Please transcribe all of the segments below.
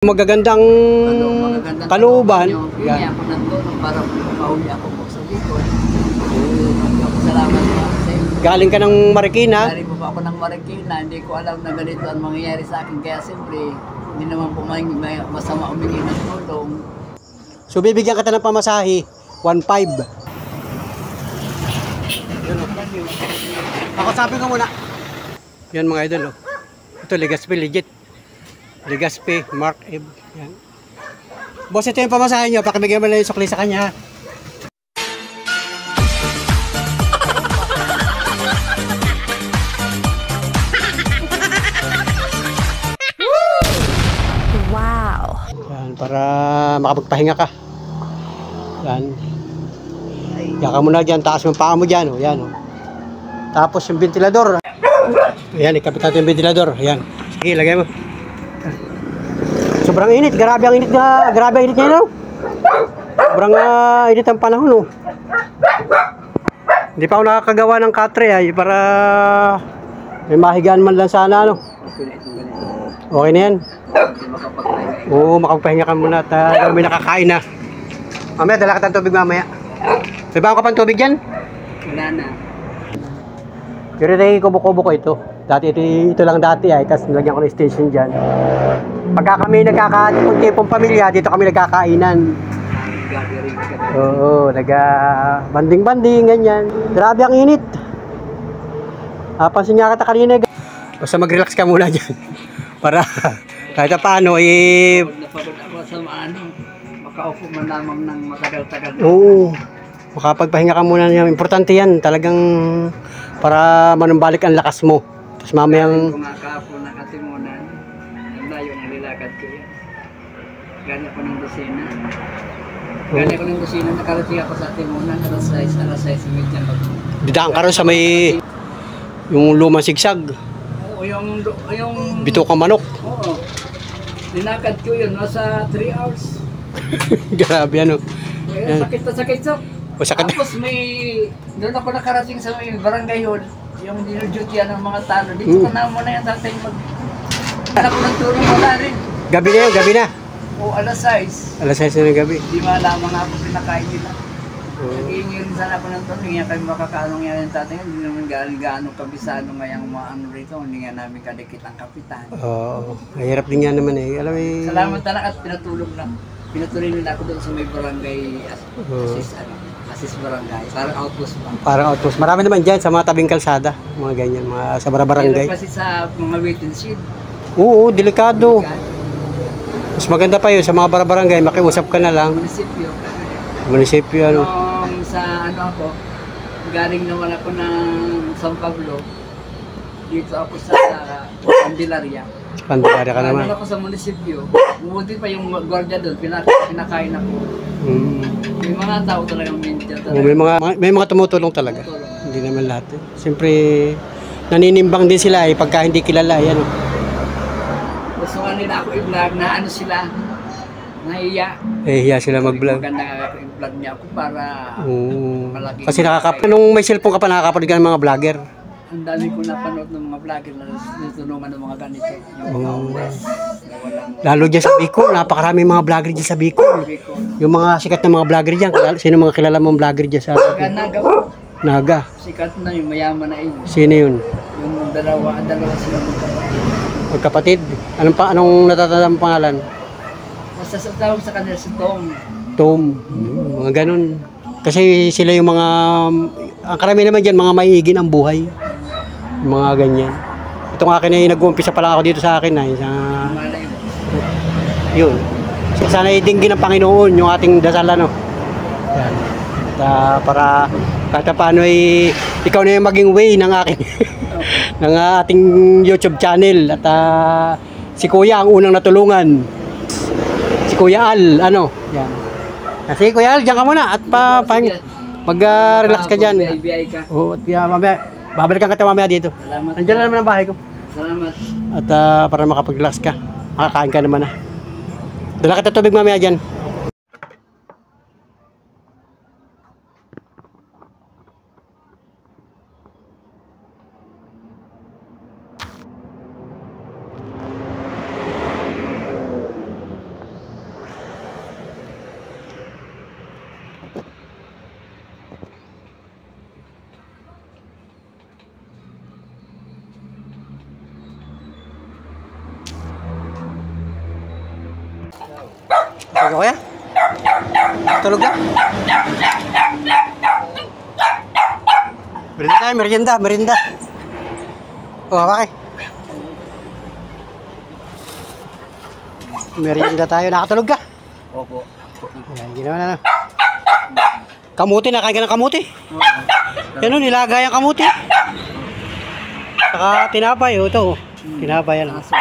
Magagandang kalooban. Yan. Ako nandun para mahuli ako po sa likod. Salamat po sa inyo. Galing ka ng Marikina. Galing po ako ng Marikina. Hindi ko alam na ganito ang mangyayari sa akin. Kaya siyempre, hindi naman po may masama humingi ng tulong. So bibigyan kita ng pamasahe, 1.5. Ako sabi ko muna. Yan mga idol. Ito Legazpi legit. Legazpi, Mark Eve. Yan. Boss, ito yung pamasahe nyo. Pakibigyan mo lang yung sukli sa kanya. Wow! Yan, para makapagpahinga ka. Yan. Yan ka muna dyan. Taas yung paa mo dyan. Yan. Tapos yung ventilador. Yan, ikapit natin yung ventilador. Yan. Sige, lagay mo. Sobrang init, grabe ang init niya, no? Sobrang init ang panahon, no? Hindi pa ako nakakagawa ng katre, ay, para may mahigaan man lang sana, no? Okay na yan. Oo, makapagpahinga ka muna at may nakakain na. Mamaya, dala ka ng tubig mamaya. May bago ka pang tubig dyan? Wala na. Pero kubo-kubo ko ito. Dati ito lang dati ay, tapos nilagyan ko ng station dyan. Pagka kami nagkakatipong pamilya, dito kami nagkakainan. Oo, banding-banding, ganyan. Grabe ang init. Pansin nga kita kanina. Basta mag-relax ka muna dyan. Para kahit paano, Napagod ako sa makaupo man lamang ng matagal-tagal. Oo, makapagpahinga ka muna. Importante yan, talagang para manumbalik ang lakas mo. Tapos mamayang... Kung ako nakatimunan, ang layo ng lilakad ko yan. Gani ako ng dosina. Nakarating ako sa timunan, alas 6:30. Didaan ka rin sa may... yung lumang sigsag. Oo, yung... Bitokang manok. Oo. Linakad ko yun, nasa 3 hours. Grabe ano. Sakit na sakit so. Sakit. Tapos doon ako nakarating sa may barangay hall, yung dinudutyan ng mga talo. Dito ka na muna yung tatay anak ko ng tulong, wala rin. Gabi na yun, gabi na. O alas 6. Alas 6 na ng gabi. Di malaman nga po pinakain nila. Nag-iingi rin sana ako ng tulong, hindi kayo makakalong yan yung tatay. Hindi naman gaano kabisado ngayang mga ano rito, hindi nga namin kadikit ang kapitan. Oo, mahirap din nga naman eh. Alam eh. Salamat talaga at pinatulong lang. Pinatuloy nila ako doon sa may barangay assist barangay. Parang outpost ba? Parang outpost. Marami naman dyan sa mga tabing kalsada. Mga ganyan, mga sa barangay. Kasi sa mga wait and see. Oo, delikado. Mas maganda pa yun sa mga barangay, makiusap ka na lang. Munisipyo. Munisipyo ano. Nung sa ano ako, galing naman ako ng San Pablo. Dito ako sa Candelaria. Candelaria ka naman. Ano ako sa munisipyo. Bumuti pa yung gwardiya doon, pinakain ako. May mga tao talagang minsan talaga. May mga tumutulong talaga. Hindi naman lahat. Eh. Siyempre, naninimbang din sila eh, pagka hindi kilala. Yan. Gusto nga nila ako i-vlog na ano sila, nahiya. Hiya sila mag-vlog. Maganda nga ako i-vlog niya ako para malaki. Kasi nung may cellphone ka pa, nakakapanood ka ng mga vlogger. Ang dami ko napanood ng mga vlogger na natulungan ng mga ganito. Yung homeless. Lalo dyan sa Bicol, napakarami mga vlogger dyan sa Bicol. Yung mga sikat na mga vlogger dyan, sino mga kilala mong vlogger dyan sa Bicol? Naga. Sikat na yung mayaman na yun. Sino yun? Yung dalawa sila magkapatid. Anong natatandang pangalan? Basta sa tawag sa kanila si Tom. Tom. Mga ganun. Kasi sila yung mga, ang karami naman dyan, mga maiigin ang buhay. Mga ganyan. Itong akin ay nag-uumpisa pa lang ako dito sa akin ay yun. Sana idinggin ng Panginoon yung ating dasal ano. Yan. At, para kahit paano ay ikaw na yung maging way ng akin ng ating YouTube channel at si Kuya ang unang natulungan. Si Kuya Al, ano? Yan. Sige Kuya Al, diyan ka muna at mag-relax ka dyan. Oo, at mamaya, babalikan ka mamaya dito. Nandiyan na naman ang bahay ko. Salamat. At para makapag-relax ka, makakain ka naman na. Dala kita tubig mamaya dyan. Tulog kaya? Tulog na? Merienda tayo, merienda, merienda. Oh, bakit? Merienda tayo, nakatulog ka? Opo. Yan, ginawa na. Kamuti, nakain ka ng kamuti. Yan o, nilagay ang kamuti. Saka tinapay, o ito. Tinapay yan. Aso.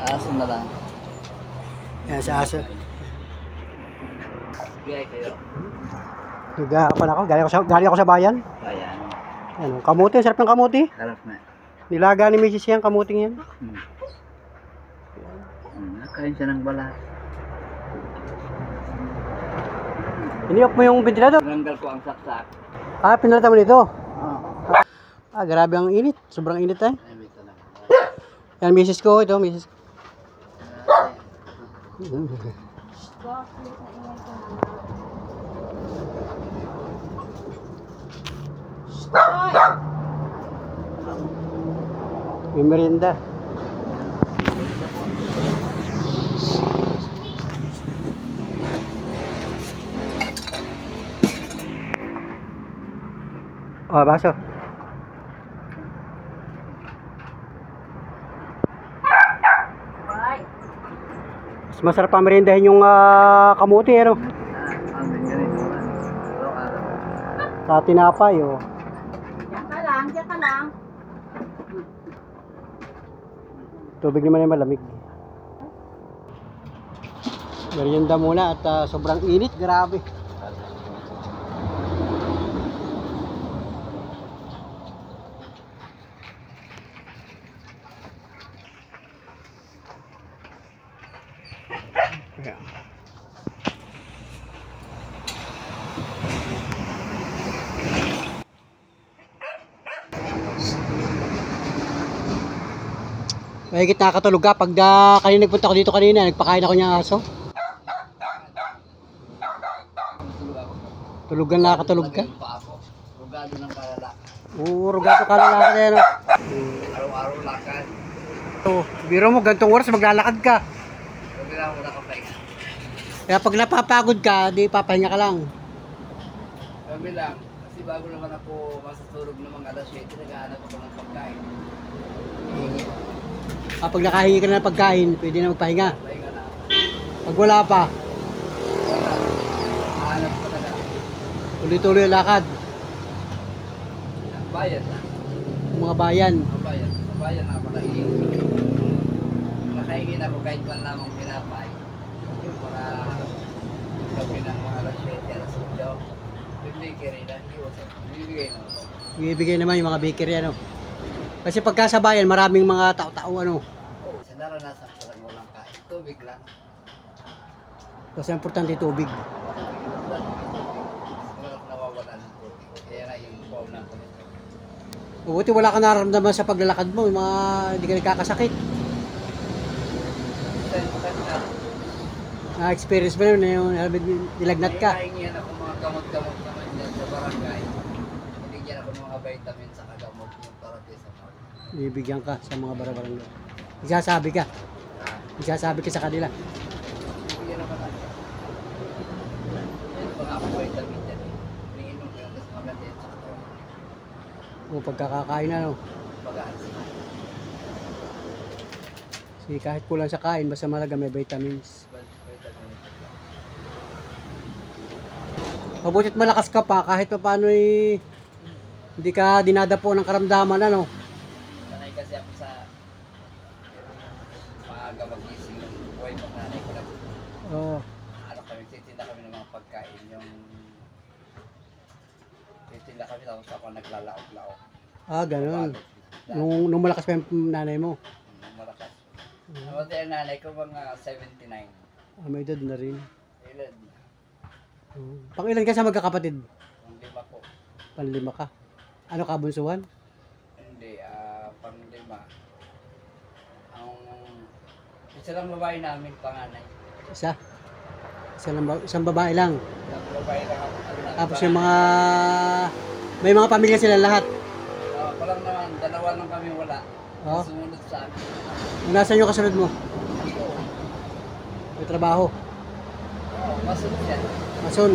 Aso na lang. Yan sa aso. Biyay kayo. Naghahapan ako, galing ako sa bayan. Ayan. Ano, kamuti, sarap ng kamuti. Harap na. Nilaga ni Mrs. yan, kamuting yan. Nakain siya ng balat. Iniyok mo yung ventilador. Tinanggal ko ang saksak. Ah, pinalata mo nito. Oo. Ah, grabe ang init. Sobrang init eh. Ay, may talaga. Yan, Mrs. ko. Ito, Mrs. ko. May merienda. Oh, baso. Mas masarap pa merindahin yung kamuti, ano? Amin ganito. Araw-araw. Sa tinapay, oh. Diyan ka lang. Tubig naman ay malamig. Merienda muna at sobrang init, grabe. Yeah. Mahigit nakakatulog ka pag kanina nagpunta ko dito kanina, nagpakain ako niyang aso. Tulugan nakakatulog ka? Pa ako. Rugado ng kalala. Oo, rugado ka lalaki na yan. Araw-araw lakad. Oh, biro mo, gantong oras maglalakad ka. Sabi lang ako nakapahinga. Kaya pag napapagod ka, di papahinga ka lang. Sabi lang. Kasi bago naman ako masatulog ng mga alas 7, naghahanap ako ng pagkain. Pag nakahingi ka na ng pagkain, pwede na magpahinga. Pahinga na. Pag wala pa, Wala. Hahanap ko na lang. tuloy-tuloy ang lakad. Bayan na. Mga bayan. Bayan. Bayan na pala hihingi. Nakahingi na ako kahit man lamang pinapay. Yung para gabi ng mga alas 7, alas 8. Bibigay rin na. Bibigay na ako. Ibibigay naman yung mga bakery, ano. Kasi pagka sa bayan, maraming mga tao-tao, ano. Sa naranasan ko lang walang kain. Tubig lang. Kasi importante tubig. Walang nawawala ng tubig. Kaya nga yung form ng tubig. Buti wala ka nararamdaman sa paglalakad mo, yung mga hindi ka nagkakasakit. Na-experience mo na yung nilagnat ka. Kaya hingihan ako mga gamot-gamot naman dyan sa barangay. Binigyan ako ng mga vitamins sa kagamot yung parati sa mga. Bibigyan ka sa mga barabarangay. Isasabi ka. Isasabi ka sa kanila. Binigyan naman ako. Yan mga ako vitamin dyan eh. Iniinom ko yung mas maganda yan sa katawan. O pagkakakain na, no. Bagaan sila. Kasi kahit kulang sa kain, basta malaga may vitamins. Mabutit malakas ka pa, kahit pa paano hindi ka dinadapo ng karamdaman, ano. Sanay kasi ako sa maaga magising yung buhay pag nanay ko lang. Oo. Ano kami, titinda kami ng mga pagkain. Yung titinda kami tapos ako naglalaok-laok. Ah, ganun. Nung malakas pa yung nanay mo. Malakas. Namatay ang nanay ko mga 79. Ah, may edad na rin. Ilan? Pang ilan ka sa magkakapatid? Ang 5 ko. Panlima ka. Ano ka, bunsuhan? Hindi, pang 5. Ang isa lang babae namin, panganay. Isa? Isang babae lang. Isang babae lang ako. Tapos yung mga... May mga pamilya sila lahat. Walang naman, 2 lang kami wala. Oh. Sumunod sa amin. Nasaan yung kasunod mo? Ako, May trabaho. Oo, masunod yan. Mason.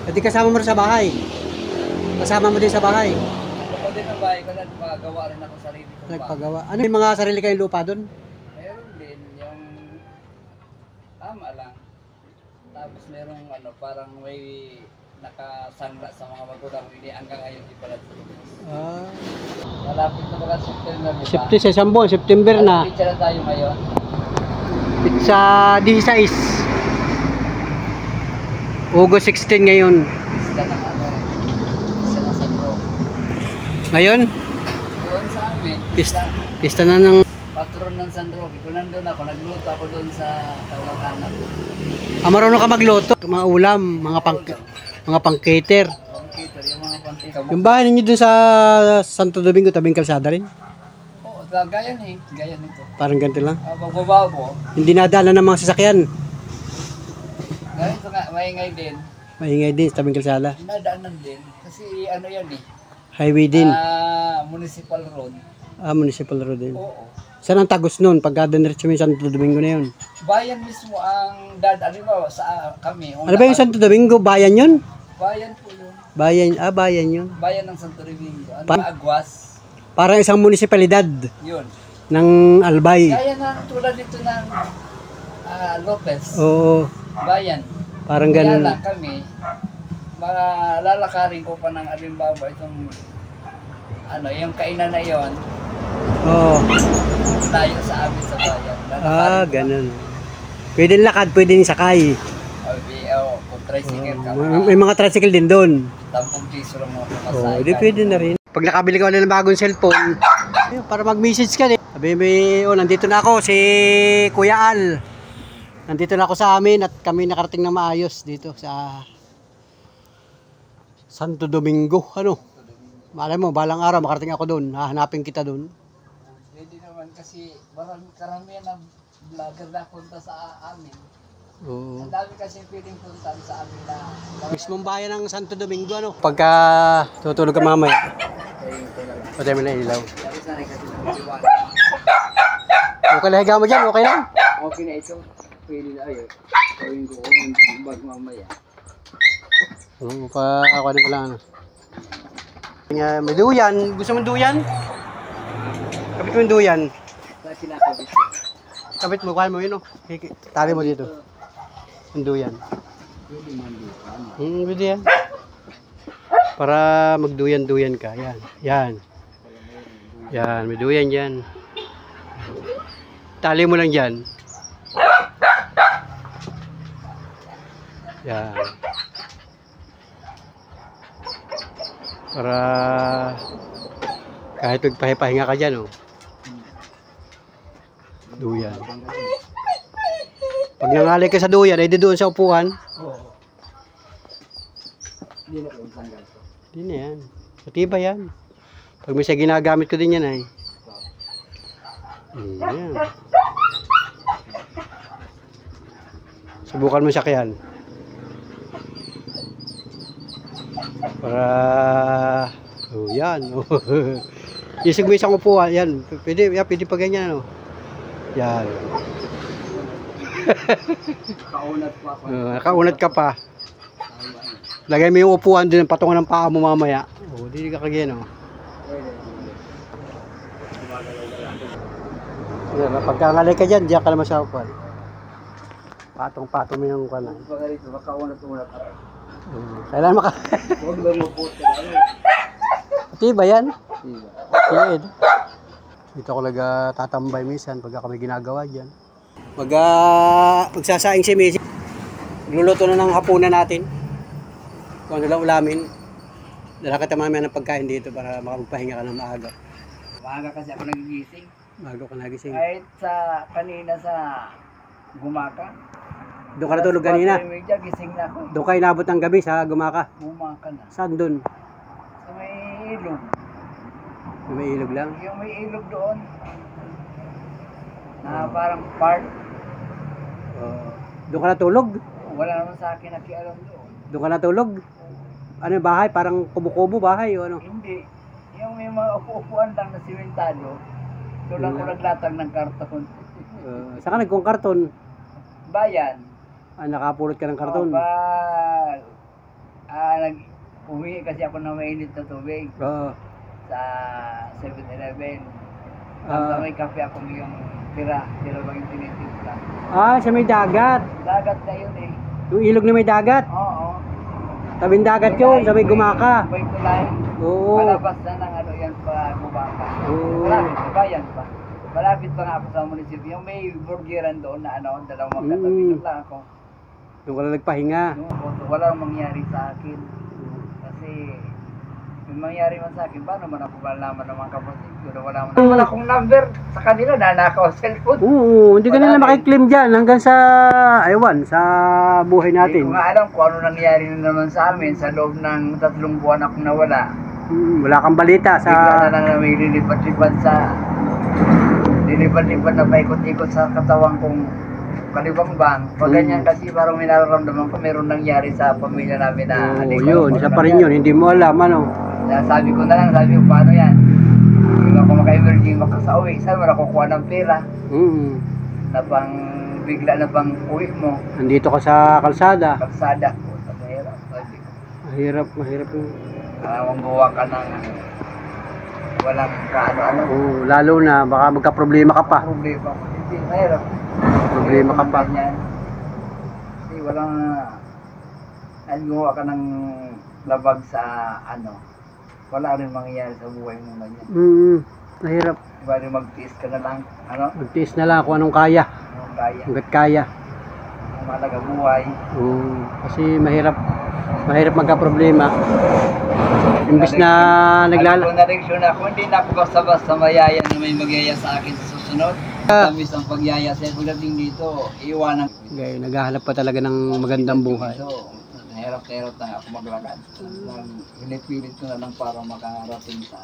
E di kasama mo rin sa bahay. Kasama mo din sa bahay. Ako din ang bahay ko na gumagawa rin ako sarili kong bahay. Nagpagawa. Ano yung mga sarili kayong lupa doon? Meron din yung tama lang. Tapos merong ano, parang may nakasangla sa mga magulang. Hindi hanggang ngayon di pala tulubos. Ah. Malapit na mga September, di ba? Sa isang buwan, September na. Anong pizza na tayo ngayon? Sa 16. August 16 ngayon. Pizza ng ano, pizza ng Sandro. Ngayon, Doon sa amin, pista na ng... patron ng Sandro. Kung nandun ako, nagluto ako doon sa Tawacanan. marunong ka magluto. Mga ulam, mga pang-cater. Computer, yung mga pantika. Yung bahay ninyo dun sa Santo Domingo, tabing kalsada rin. Oo, gaya ni. Gaya nito. Parang ganito lang. Pagbaba mo, Hindi nadaanan ng mga sasakyan. ganito nga, maingay din. Maingay din sa tabing kalsada. Dinadaanan din. Kasi ano yan eh. Highway din. Municipal road. Municipal road din. Oo. Saan ang tagos nun? Pagka diretso mo yung Santo Domingo na yun. Bayan mismo ang dadaan. Halimbawa sa kami. Ano ba yung Santo Domingo? Bayan yun? Bayan po yun. Bayan yun. Bayan ng Santo Domingo. Ano Pa- Agwas. Parang isang munisipalidad Yun. ng Albay. Gaya na tulad dito ng Lopez. Oo, Bayan. parang Kaya ganun. lang kami, lalakarin ko pa ng alimbawa itong ano, yung kainan na yon Oo. tayo sa amin sa bayan. Lalakarin ko pa. Ganun. Pwede lakad, pwede sakay. Kung tricycle ka, May mga tricycle din doon. 10 piso lang mo Oo, masaya. di pwede na rin. Pag nakabili ka ulit ng bagong cellphone, ayun, para mag-message ka din. Sabi mo, nandito na ako, si Kuya Al. Nandito na ako sa amin at kami nakarating na maayos dito sa Santo Domingo. Ano? Malay mo, balang araw makarating ako doon. Hahanapin kita doon. Pwede naman kasi karamihan na vlogger na punta sa amin. Oo. Ang dami kasi pwedeng punta sa amin na Mismong bayan ng Santo Domingo, ano? Pagka tutulog ka mamaya, patay mo na ilaw. Sabi sa rin kasi nagsiwala. Okay lang, higa mo dyan, okay lang. Okay na ito. Pwede na ayun. Gawin ko yung bag mamaya. Oo, ako din pala, ano. May duyan. Gusto mo duyan? Kapit mo yung duyan. Sa kinakabit yun. Kapit mo, kuhaan mo yun, oh. Tali mo dito. Yung duyan. Pwede man dito. Pwede yan. Para magduyan-duyan ka. Yan. Yan. Yan. May duyan dyan. Tali mo lang dyan. Yan. Para kahit magpahinga ka dyan, oh. Duyan. Pag nangalay ka sa duyan, ay di doon sa upuan. Oo. Hindi na kung tanggal ko. Hindi na yan. Matibay yan. Pag may siya ginagamit ko din yan ay. Yan. Subukan mo siya kayan. Para... Oh, yan. Isig mo isang upuan. Yan. Pwede pa ganyan. Oh. Yan. Kaunat pa ako. Nakaunat ka pa. Lagay mo yung upuan din, patungan ng paa mo mamaya. Oh, di ka kagyan, oh. Yan, pagkangalay ka dyan, diyan ka naman sa upuan. Patong-patong mo yung upuan. Pag rito, makaunat-unat ako. Kailan maka... Huwag lang mapot ka na. Pati ba yan? Diba? Yan. Dito ako tatambay minsan pag kami ginagawa dyan. Magsasaing si Messi. Luluto na ng hapunan natin. Kung ano lang ulamin. Dala ka mamaya ng pagkain dito para makapagpahinga ka ng maaga. Maaga kasi ako nagigising. Maaga ka nagising. Kahit kanina sa Gumaka. Doon ka natulog kanina. Medya, gising na ako. Doon ka inabot ng gabi sa Gumaka. Gumaka na. Saan doon? Sa may ilog. May ilog lang. Yung may ilog doon. Na parang park. Doon ka natulog? Wala naman sa akin nakialam doon. Doon ka natulog? Ano yung bahay? Parang kubo-kubo bahay o ano? Hindi. Yung may mga upo-upuan lang na simentado. Doon lang ko naglatag ng karton. Saan ka nagkong karton? bayan. Nakapulot ka ng karton. Uwi kasi ako ng mainit na tubig Oo. sa 7-Eleven. Ah. May kape ako yung tira lang yung tinitimpla. Sa may dagat. Dagat na yun eh. Yung ilog na may dagat. Oo. Tabing dagat yun, sa may Gumaka. May tulay. Oo. Malabas na ng ano yan pa, Gumaka. Oo. Malapit sa bayan pa. Malapit pa nga ako sa munisipyo. Yung may burgeran doon na ano, dalawang magkatabi. Doon lang ako. Yung wala nagpahinga. Walang mangyari sa akin. Kasi yung mangyari man sa akin, paano man ako malaman ng mga kapatid ko na wala man akong number sa kanila, nanakaw cellphone. Oo, hindi ka nila makiklaim dyan hanggang sa, aywan, sa buhay Hindi natin. ko nga alam kung ano nangyari na naman sa amin sa loob ng 3 buwan akong nawala. Wala kang balita sa... Bigla na lang na may lilipad-lipad na paikot-ikot sa katawan kong kalibangbang. Pag ganyan kasi parang may nararamdaman ko meron nangyari sa pamilya namin na Oo, yun, isa pa rin yun, hindi mo alam, ano. Kaya sabi ko paano yan? Hindi ako maka-emergency makasauwi. Saan mo nakukuha ng pera? Na pang bigla na pang uwi mo. Nandito ka sa kalsada. Kalsada. Mahirap. Sabi ko. Mahirap yung... Ang gawa ka ng walang kaano-ano. Oo, lalo na, baka magka-problema ka pa. Problema. Hindi, mahirap. Problema ka pa. Ganyan. Kasi walang gawa ka ng labag sa ano. Wala rin mangyayari sa buhay mo ganyan. Mahirap. Diba rin magtiis ka na lang. Ano? Magtiis na lang kung anong kaya. Anong kaya. Hanggat kaya. Ang malaga buhay. Oo, kasi mahirap magka-problema. Imbis na Alam ko na rin siya na kung hindi na ako basta-basta mayaya na may magyaya sa akin sa susunod. Tamis ang pagyaya sa pagdating dito, iwanan. Gaya, naghahanap pa talaga ng magandang buhay. So, hirap-hirap na ako maglakad. Pinipilit ko na lang para makarating sa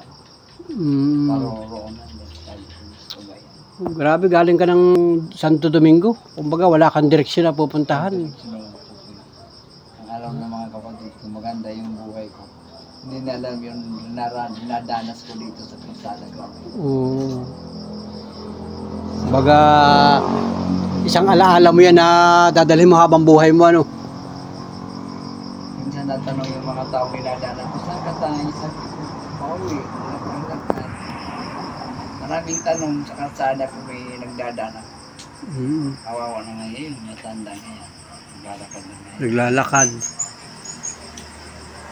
paroroonan. Grabe, galing ka ng Santo Domingo. Kumbaga, wala kang direksyon na pupuntahan. Ang alam ng mga kapatid ko, maganda yung buhay ko. Hindi na alam yung dinadanas ko dito sa kalsada ko. Oo. Kumbaga, isang alaala mo yan na dadalhin mo habang buhay mo, ano? Minsan natanong yung mga tao dinadanas ko, saan ka tayo? Sabi ko, pauwi. Maraming tanong sa kalsada kung may nagdadana. Kawawa na ngayon, matanda na yan. Naglalakad na ngayon. Naglalakad.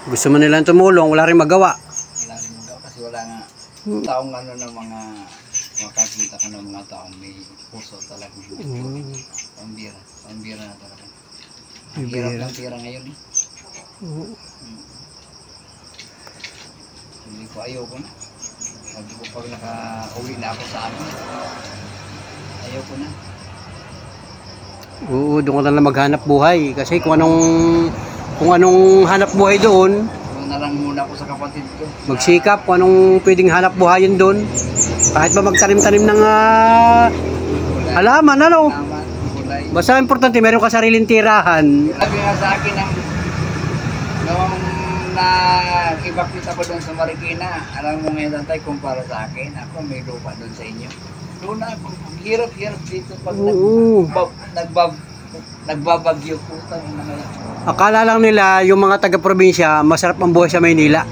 Gusto mo nilang tumulong, wala rin magawa. Wala rin magawa kasi wala nga taong ano ng mga makakita ka ng mga taong may puso talaga. Pambira na talaga. Ang hirap ng pira ngayon eh. Hindi ko ayoko na. Sabi ko pag naka-uwi na ako sa amin, ayoko na. Oo, doon ka na lang maghanap buhay. Kasi kung anong hanap buhay doon, Doon na lang muna ako sa kapatid ko. magsikap kung anong pwedeng hanap buhayin doon. Kahit ba magtanim-tanim ng halaman, ano? Tama, kulay. Basta importante, meron ka sariling tirahan. Sabi nga sa akin nung nakibakit ako doon sa Marikina, alam mo ngayon tatay, kumpara sa akin, ako may lupa doon sa inyo. Doon ako, hirap-hirap dito pag Oo. nagbabagyo po. Akala lang nila, yung mga taga-probinsya, masarap ang buhay sa Maynila.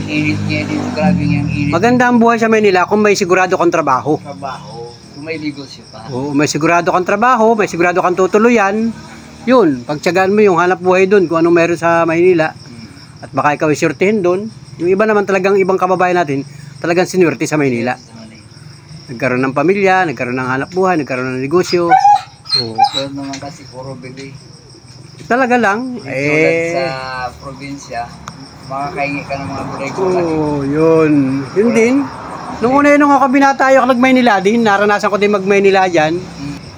Init niya dito, grabe yung init. Maganda ang buhay sa Maynila kung may sigurado kang trabaho. Trabaho, kung may negosyo pa. Oo, may sigurado kang trabaho, may sigurado kang tutuluyan. Yun, pagtyagaan mo yung hanap buhay doon kung anong meron sa Maynila. At baka ikaw isurtihin doon. Yung iba naman talagang ibang kababayan natin, talagang sinuwerte sa Maynila. Nagkaroon ng pamilya, nagkaroon ng hanap buhay, nagkaroon ng negosyo. Oo. Pero naman kasi puro bili. Talaga lang. Tulad sa probinsya, makakaingi ka ng mga gulay-gulay. Oo, yun. Yun din. Nung una yun, nung ako binata ako nag-Maynila din, naranasan ko din mag-Maynila dyan.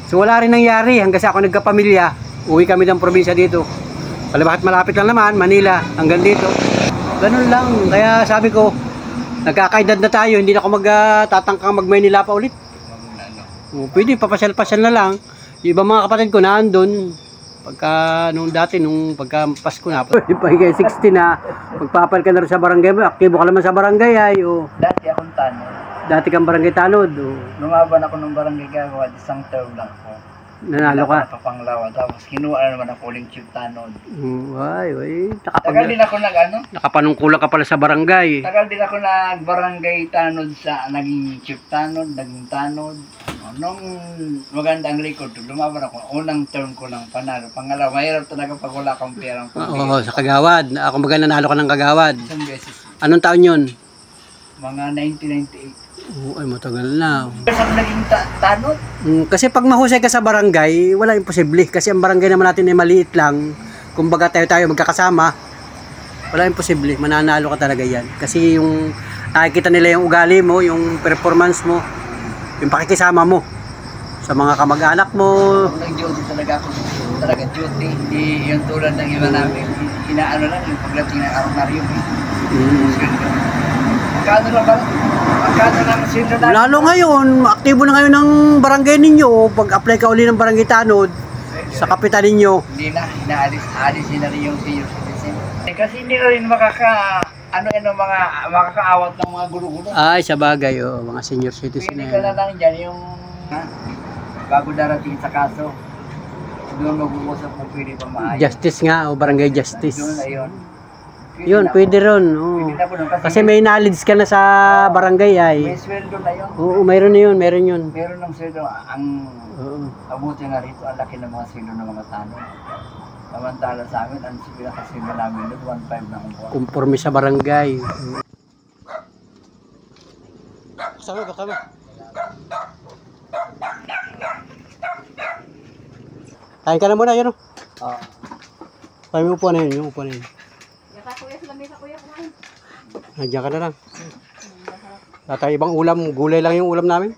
So wala rin nangyari hanggang sa ako nagkapamilya. Uwi kami ng probinsya dito. Bakit malapit lang naman, Manila, hanggang dito. Ganun lang. Kaya sabi ko, nagkakaedad na tayo, hindi na ako magtatangkang mag-Maynila pa ulit. Pwede, papasyal-pasyal na lang. Yung ibang mga kapatid ko naandun, pagka nung dati, nung pagka Pasko na, pagka 60 na, magpapal ka na rin sa barangay mo, aktibo ka naman sa barangay ay, o. Dati akong tanong. Dati kang barangay tanod, o. Lumaban ako ng barangay gagawa, isang term lang ako. Nanalo ka. Papanglawan. Tapos kinuha na naman ako uling chief tanod. Ay, Tagal din ako nakapanungkulan ka pala sa barangay. Tagal din ako nag-barangay tanod sa naging chief tanod, naging tanod. Nung maganda ang record, lumaban ako. Unang term ko lang panalo. Pangalawa, mahirap talaga pag wala kang perang pambili. Oo, sa Kagawad. Ako maganda nanalo ka ng Kagawad. Isang beses. Anong taon yun? Mga 1998. Ay, matagal na. Saan naging tanod? Kasi pag mahusay ka sa barangay, wala imposible. Kasi ang barangay naman natin ay maliit lang. Kumbaga tayo magkakasama, wala imposible. Mananalo ka talaga yan. Kasi yung nakikita nila yung ugali mo, yung performance mo, yung pakikisama mo sa mga kamag-anak mo. Nag-duty talaga ako. Talaga duty. Hindi yung tulad ng iba namin. Inaano lang yung pagdating ng armaryo. Magkano lang ba? Magkano lang sila na? Lalo ngayon, aktibo na ngayon ng barangay ninyo. Pag-apply ka uli ng barangay tanod sa kapitan ninyo. Hindi na, inaalis na rin yung senior citizen. Kasi hindi rin makakaawat ng mga guru-guru. Ay, sa bagay, mga senior citizen Pwede na ka yan. na lang dyan yung bago darating sa kaso. Doon mag-uusap kung pwede pa maayos. Justice nga, barangay justice. Doon na yun. Yun, pwede ron. Pwede na po nun. Kasi may knowledge ka na sa barangay ay. May sweldo na yun. Oo, mayroon na yun, meron yun. Meron ng sweldo. Ang Oo. abuti nga rito, ang laki ng mga sweldo ng mga tanong. Samantala sa amin, ang pinakasweldo namin doon, 1.5 na ang buwan. Conforme sa barangay. Kasama, kasama. Kain ka na muna, yun o. Kaya may upuan na yun, yung upuan na yun. Yaka kuya, sila may kuya kumain. Nandiyan ka na lang. Tatay, ibang ulam, gulay lang yung ulam namin.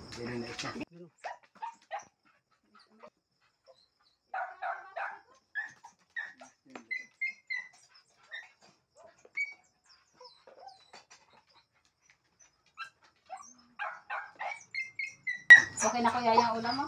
Okay na kuya yung ulam mo?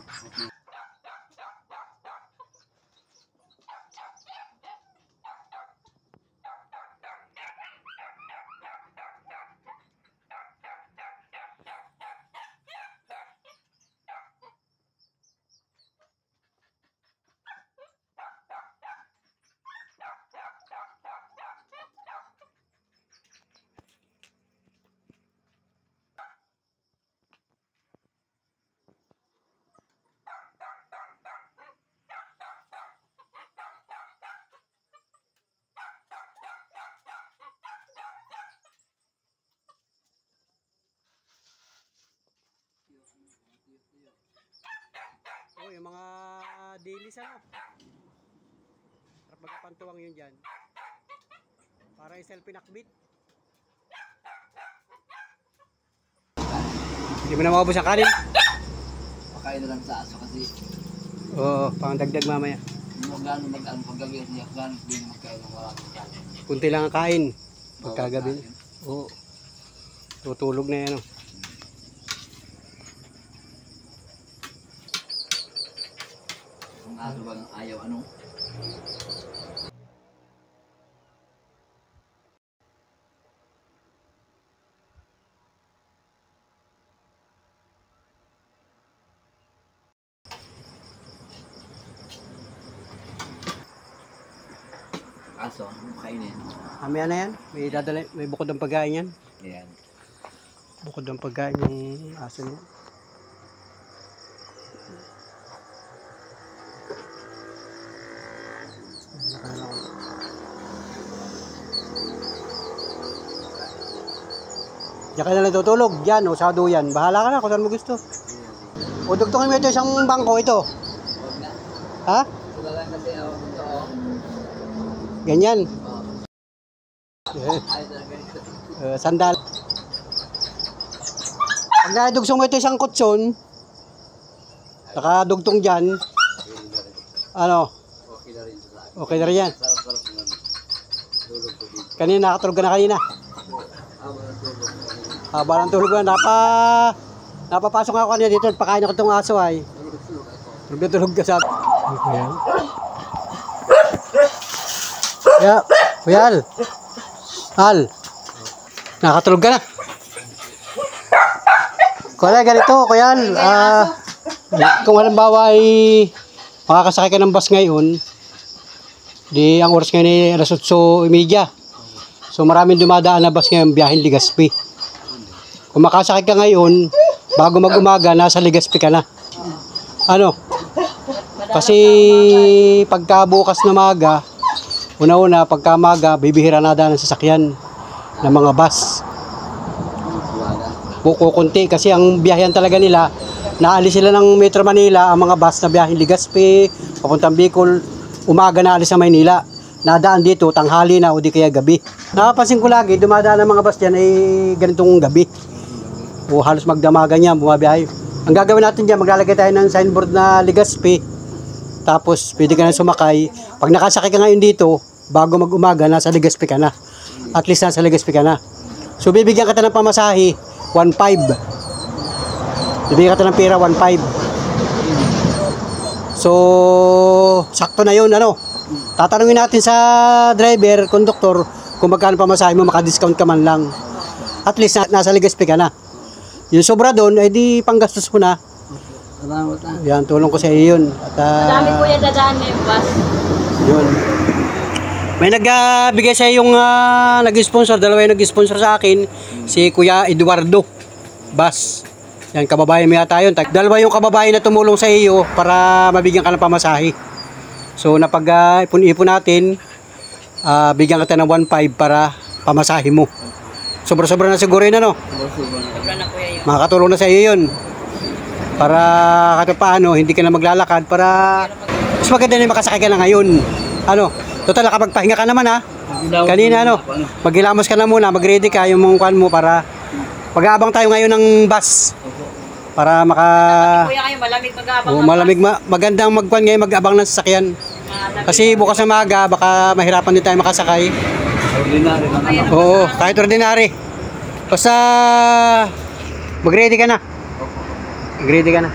Oh, yung mga daily sa Sarap magkapantuwang yun dyan. Para yung selfie nakbit. Hindi mo na maubos ang kanin. Pakain na lang sa aso kasi Oo, pang dagdag mamaya. mag-ano paggabi niya, gano'n hindi magkain ng maraming kanin. Kunti lang ang kain. Pagkagabi. Oo. Tutulog na yan. Ang aso ba ng ayaw ano? Aso, kainin. Mamaya na yan. May bukod ng pagkain yan. Ayan. Bukod ng pagkain yung aso niya. Diyan ka na lang tutulog. Diyan, o sado yan. Bahala ka na kung saan mo gusto. O dugtungin mo ito isang bangko ito. Huwag na. Ha? Wala lang kasi ito. Ganyan. Ayos na ganito. Sandal. Pag nadugsong mo ito isang kutson, nakadugtong dyan, ano? Okay na rin sa akin. Okay na rin yan. Sarap-sarap naman. Tulog ko dito. Kanina nakatulog ka na kanina. Haba ng tulog ko. Haba ng tulog na. Napapasok ako kanina dito. Pakain ako itong aso ay. Tulog na tulog ka sa... Ayan. Yeah. Kuyal. Al. Nakatulog ka na. Kuyal, ganito. Kuyal. Kung halimbawa ay makakasakay ka ng bus ngayon, di ang oras ngayon ay alas 8:30. So maraming dumadaan na bus ngayon biyaheng Legazpi. Kung makasakay ka ngayon, bago mag-umaga, nasa Legazpi ka na. Ano? Kasi pagka bukas na maga, una-una, pagka maga, bibihira na daan ng sasakyan ng mga bus. Kukunti kasi ang biyahan talaga nila, naalis sila ng Metro Manila, ang mga bus na biyaheng Legazpi, papuntang Bicol, umaga na alis sa Maynila. Nadaan dito, tanghali na o di kaya gabi. Napapansin ko lagi, dumadaan ang mga bus dyan ay ganitong gabi. O halos magdamagan niya, bumabiyahe. Ang gagawin natin dyan, maglalagay tayo ng signboard na Legazpi. Tapos, pwede ka na sumakay. Pag nakasakay ka ngayon dito, bago mag-umaga, nasa Legazpi ka na. At least nasa Legazpi ka na. So, bibigyan ka ng pamasahe, 1.5. Bibigyan ka ng pera, 1.5. So, sakto na yun, ano? Tatanungin natin sa driver, conductor, kung magkano pamasahe mo, makadiscount ka man lang. At least, nasa Legazpi ka na. Yung sobra doon, ay di panggastos mo na. Salamat na. Yan, tulong ko sa iyo yun. At, Madami po yan dadaan na yung bus. yun. May nagbigay sa yung nag-sponsor, dalawa yung nag-sponsor sa akin, si Kuya Eduardo Bas. Yan, kababayan mo yata yun. Dalawa yung kababayan na tumulong sa iyo para mabigyan ka ng pamasahe. So, napag-ipon natin, bigyan ka ng 1.5 para pamasahe mo. Sobra-sobra na siguro yun, ano? Sobra na kuya yun. Makakatulong na sa iyo yun. Para kahit paano, hindi ka na maglalakad para mas maganda na makasakay ka na ngayon. Ano? Total, nakapagpahinga ka naman ha. Kanina ano, maghilamos ka na muna, mag-ready ka yung mga kuhan mo para mag-aabang tayo ngayon ng bus. Para Kuya kayo malamig mag-aabang. malamig, magandang magkuhan ngayon, mag-abang ng sasakyan. Kasi bukas na maga, baka mahirapan din tayo makasakay. Ordinary lang. Oo, kahit ordinary. Basta mag-ready ka na. Mag-ready ka na.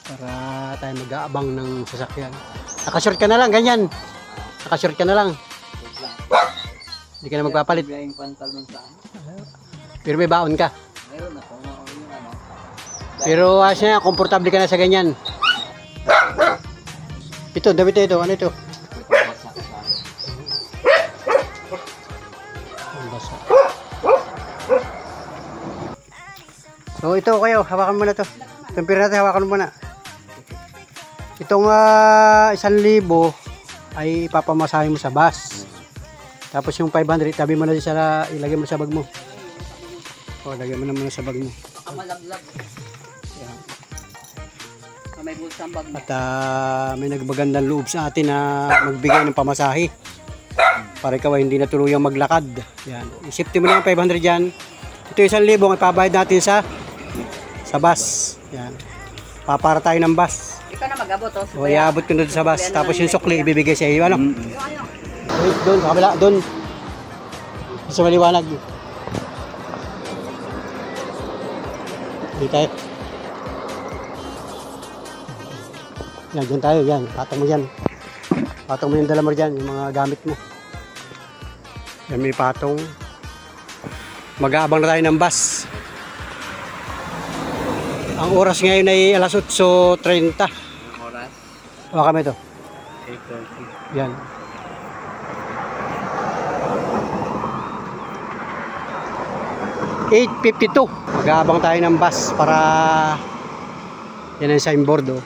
Para tayo mag-aabang ng sasakyan. Nakashort ka na lang, ganyan. Nakashort ka na lang. Hindi ka na magpapalit. Yung pantalon sa ano. Pero may baon ka. Meron ako. Yung ano. Pero asya, komportable ka na sa ganyan. Ito, damit ito. Ano ito? Ang basa. So ito kayo, hawakan mo na to. Itong pira natin, hawakan mo na. Itong 1,000 ay ipapamasahe mo sa bus. Tapos yung 500, tabi mo na sa ilagay mo sa bag mo. O, lagay mo na muna sa bag mo. Malaglag. Yan. May bulsang bag mo. At may nagbagandang loob sa atin na magbigay ng pamasahe. Para ikaw ay hindi na tuluyang maglakad. Yan. Isipti mo na yung 500 dyan. Ito 1,000 ang ipabayad natin sa bus. Yan. Papara tayo ng bus. Ikaw na mag-abot. O, iabot ko na sa bus. Tapos yung sukli, ibibigay sa iyo. Ano? Wait, doon, sa kabila, doon. Sa maliwanag. Dito tayo. Yan, dyan tayo. Yan, patong mo yan. Patong mo yung dala mo dyan, yung mga gamit mo. Yan, may patong. Mag-aabang na tayo ng bus. Ang oras ngayon ay alas 8:30. Oras. Hawa kami ito. 8:30. Yan. $8.52. Mag-aabang tayo ng bus para yan ang signboard. Oh.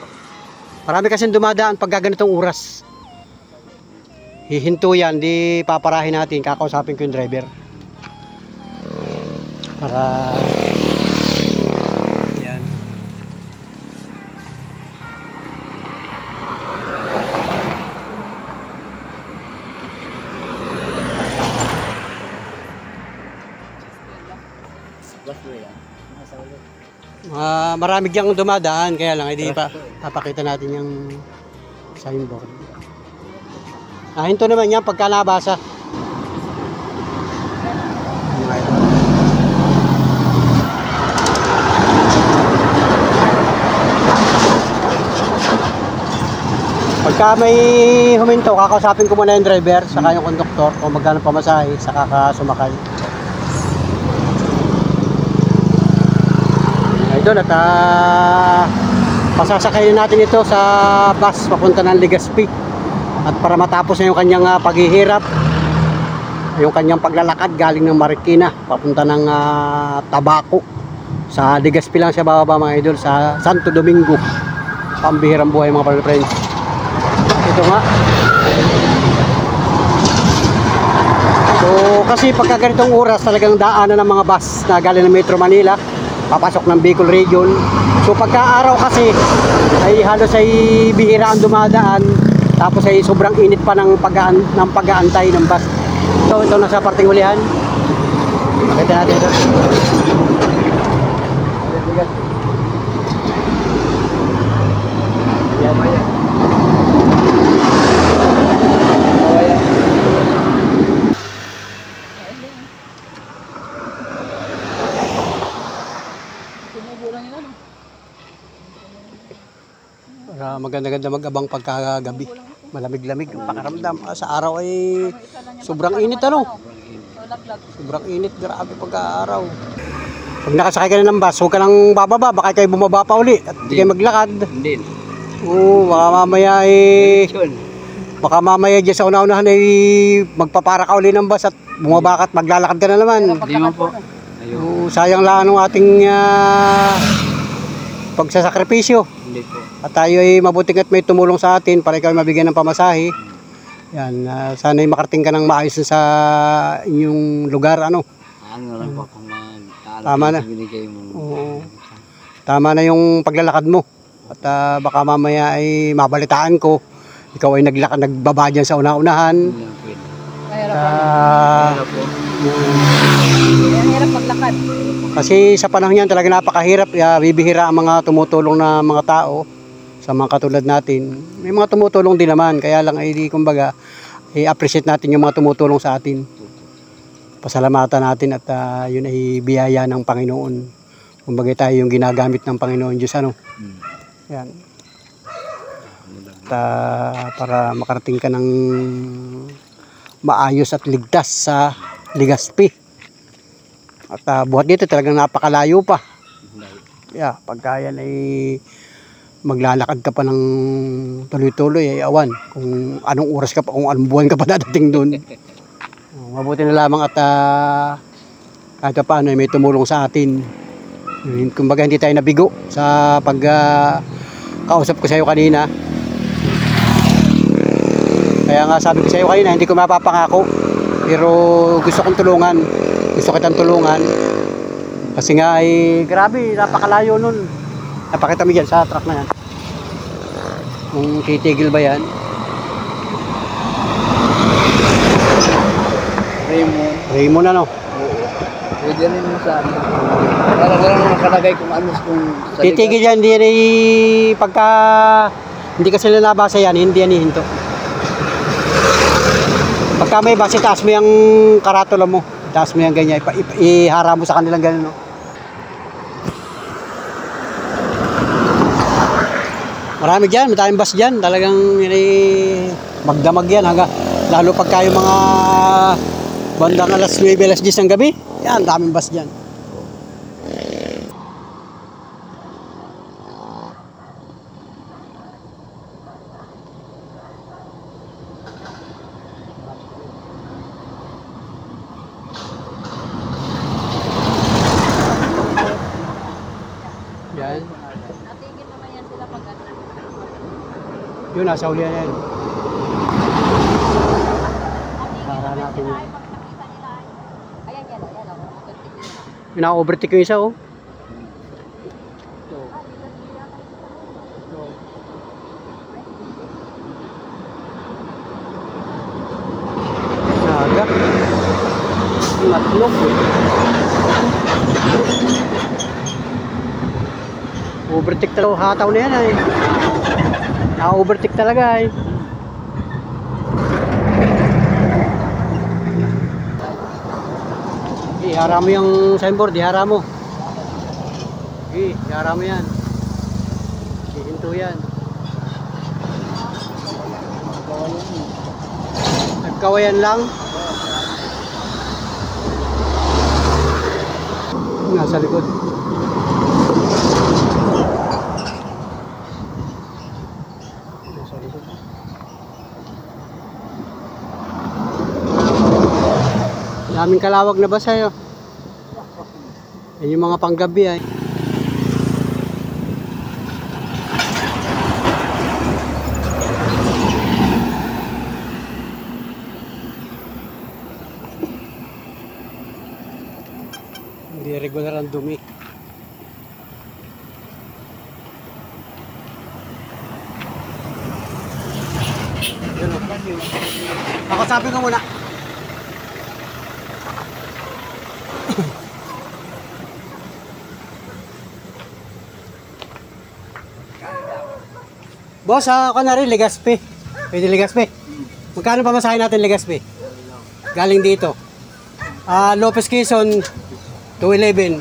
Marami kasing dumadaan pag ganitong oras. Hihinto yan, di paparahin natin. Kakausapin ko yung driver. Para yan. Baswe yan. Nasa ulit. Marami diyang dumadaan, kaya lang, hindi pa papakita natin yung signboard. Hinto naman yan pagka nabasa. Pagka may huminto, kakausapin ko muna yung driver, saka yung konduktor, kung magkano pamasahe, saka ka sumakay. Idol, at pasasakayin natin ito sa bus papunta ng Legazpi. At para matapos na yung kanyang paghihirap, yung kanyang paglalakad galing ng Marikina papunta ng Tabaco. Sa Legazpi lang siya bababa mga idol, sa Santo Domingo. Pambihirang buhay mga friends. Ito nga. So kasi pagka ganitong oras talagang daanan ng mga bus na galing ng Metro Manila papasok ng Bicol Region. So pagka araw kasi ay halos ay bihira ang dumadaan, tapos ay sobrang init pa ng pag-aantay ng bus. So ito na sa parting hulihan. Makita natin ito. Yan. Maganda-ganda mag-abang pagkagabi. Malamig-lamig ang pakaramdam. Sa araw ay sobrang init ano. Sobrang init, grabe pagka-araw. Pag nakasakay ka na ng bus, huwag ka nang bababa, baka kayo bumaba pa uli at hindi kayo maglakad. Hindi. Oo, baka mamaya dyan sa una-unahan ay magpapara ka uli ng bus at bumaba ka at maglalakad ka na naman. Hindi mo po. Oo, sayang lang ang ating pagsasakripisyo. Hindi po. At tayo ay mabuting at may tumulong sa atin para ikaw ay mabigyan ng pamasahe. Yan, sana ay makarating ka ng maayos sa inyong lugar, ano. Ano lang po kung tama na. binigay mo. Oo. Tama na yung paglalakad mo. At baka mamaya ay mabalitaan ko, ikaw ay nagbaba dyan sa una-unahan. Mahirap maglakad. Kasi sa panahon yan talaga napakahirap. Bibihira ang mga tumutulong na mga tao sa mga katulad natin. May mga tumutulong din naman, kaya lang ay kumbaga i-appreciate natin yung mga tumutulong sa atin. Pasalamatan natin at yun ay biyaya ng Panginoon. Kumbaga tayo yung ginagamit ng Panginoon Diyos, ano. Yan. At para makarating ka ng maayos at ligtas sa Legazpi. At buhat dito talagang napakalayo pa. Pagka yan ay maglalakad ka pa ng tuloy-tuloy ay awan kung anong oras ka pa, kung anong buwan ka pa dadating doon. Mabuti na lamang at kahit paano may tumulong sa atin. Kumbaga hindi tayo nabigo sa kausap ko sa iyo kanina. Kaya nga sabi ko sa iyo kanina, hindi ko mapapangako, pero gusto kong tulungan. Gusto kitang tulungan. Kasi nga ay grabe, napakalayo nun. Napakita mo dyan sa truck na yan. Kung titigil ba yan. Raymond ano? Pwede rin mo sa amin. Para lang nakalagay kung ano kung sa Titigil yan, hindi yan pagka hindi kasi nabasa yan, hindi yan hihinto. Pagka may base, taas mo yung karatula mo. Taas mo yung ganyan, ihara mo sa kanilang ganyan, no? Marami dyan, maraming bus dyan. Talagang magdamag yan. Lalo pagka yung mga bandang alas 9, alas 10 ng gabi. Yan, daming bus dyan. Yan. Natigil naman yan sila pag ano. Yun, nasa huli yan. Para natin yun. Ayan yan, ayan. Ina-overtake yung isa, oh. Naga. Matlog. Overtake talaga, hataw na yan ay. Na-overtake talaga ay. Ihara mo yung signboard, ihara mo. Ihara mo yan. Hihinto yan. Nagkawayan lang. Nasa likod. Nasa likod. Daming kalawag na ba sa'yo? Yan yung mga panggabi ay. Hindi regular ang dumi. Yun o. Ako sabi ko muna. Boss, ako na rin, Legazpi. Pwede Legazpi. Magkano pamasahin natin Legazpi? Galing dito. Lopez Quezon, 211.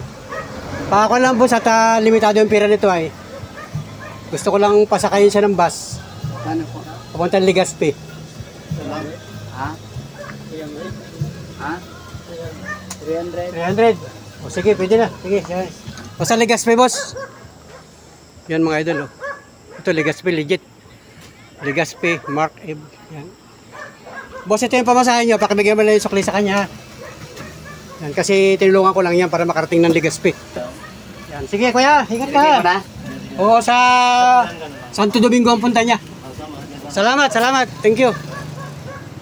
Ako lang boss at limitado yung pira nito ay. Gusto ko lang pasakayin siya ng bus. Ano po? Papuntang Legazpi. Ha? Ha? 300? 300. O sige, pwede na. Sige, sige. Basta Legazpi, boss. Yan mga idol, oh. Ito, Legazpi, legit. Legazpi, Mark Ib. Yan. Boss, ito yung pamasahin nyo. Pakibigyan mo lang yung sukli sa kanya, ha? Yan, kasi tinulungan ko lang yan para makarating ng Legazpi. Yan. Sige, kuya. Ingat ka. Oo, sa Santo Domingo ang punta niya. Salamat, salamat. Thank you.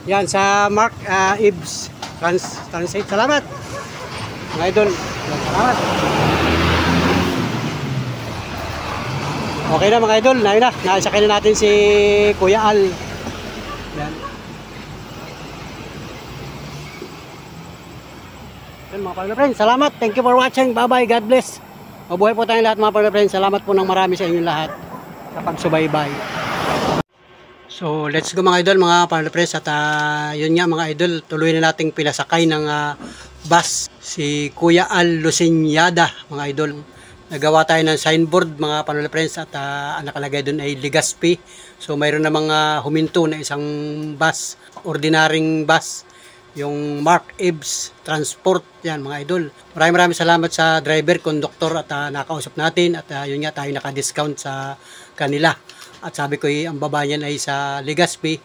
Yan, sa Mark Ibs Translate. Salamat. Mga idol. Salamat. Okay na mga idol, naisakay na natin si Kuya Al. Yan. Yan mga partner friends, salamat. Thank you for watching. Bye bye, God bless. Mabuhay po tayong lahat mga partner friends. Salamat po ng marami sa inyong lahat sa pagsubaybay. So let's go mga idol, mga partner friends. At yun nga mga idol, tuloy na nating pinasakay ng bus si Kuya Al Lucinyada mga idol. Nagawa tayo ng signboard mga panula friends at nakalagay doon ay Legazpi. So mayroon na mga huminto na isang bus, ordinaryong bus, yung Mark Ibs Transport. Yan mga idol. Maraming salamat sa driver, conductor at nakausap natin at yun nga tayo naka-discount sa kanila. At sabi ko ang baba niyan ay sa Legazpi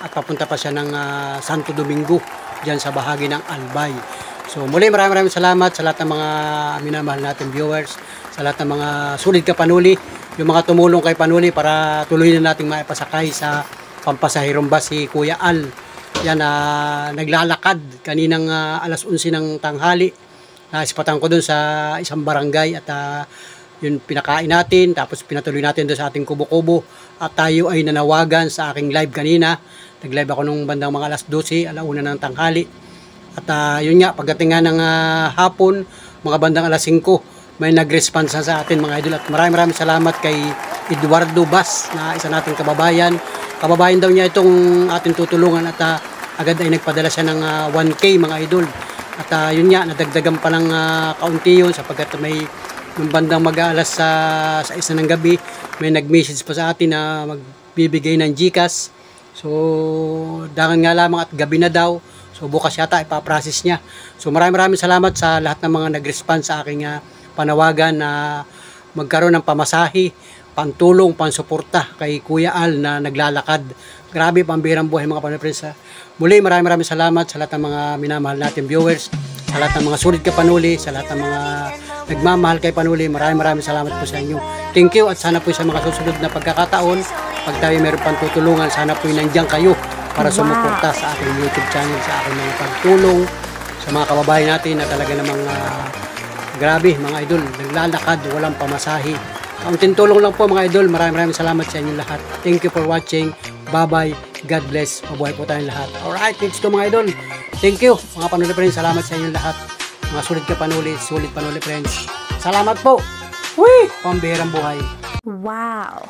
at papunta pa siya ng Santo Domingo diyan sa bahagi ng Albay. So muli maraming salamat sa lahat ng mga minamahal natin viewers, sa lahat ng mga sulit ka Panuli, yung mga tumulong kay Panuli para tuloy na nating maipasakay sa pampasahirong bus si Kuya Al. Yan, naglalakad kaninang alas 11 ng tanghali. Naisipatan ko dun sa isang barangay at yun pinakain natin, tapos pinatuloy natin doon sa ating kubo-kubo at tayo ay nanawagan sa aking live kanina. Nag-live ako nung bandang mga alas 12, alauna ng tanghali. At yun nga, pagdating nga ng hapon, mga bandang alas 5, may nag-response sa atin mga idol. At maraming salamat kay Eduardo Bas na isa nating kababayan. Kababayan daw niya itong ating tutulungan at agad ay nagpadala siya ng 1K mga idol. At yun nga, nadagdagan pa ng kaunti yun sapagkat may nung bandang mag-aalas sa 1 ng gabi, may nag-message pa sa atin na magbibigay ng GCash. So, dangan nga lamang at gabi na daw. So bukas yata ipaprocess niya. So maraming salamat sa lahat ng mga nag-respond sa aking panawagan na magkaroon ng pamasahe, pantulong, pansuporta kay Kuya Al na naglalakad. Grabe, pambihirang buhay mga panapres. Muli maraming salamat sa lahat ng mga minamahal natin viewers, sa lahat ng mga sulit kay Panuli, sa lahat ng mga nagmamahal kay Panuli. Maraming salamat po sa inyo. Thank you at sana po sa mga susunod na pagkakataon, pag tayo meron pang tutulungan, sana po nandiyan kayo para sumuporta sa aking YouTube channel, sa aking mga pagtulong sa mga kababayan natin na talaga namang grabe mga idol, naglalakad, walang pamasahe. Kaunting tulong lang po mga idol. Maraming salamat sa inyo lahat. Thank you for watching. Bye-bye. God bless. Mabuhay po tayong lahat. Alright, let's go mga idol. Thank you mga Panuli friends. Salamat sa inyo lahat. Mga sulit panuli friends. Salamat po. Uy, pambihirang buhay. Wow.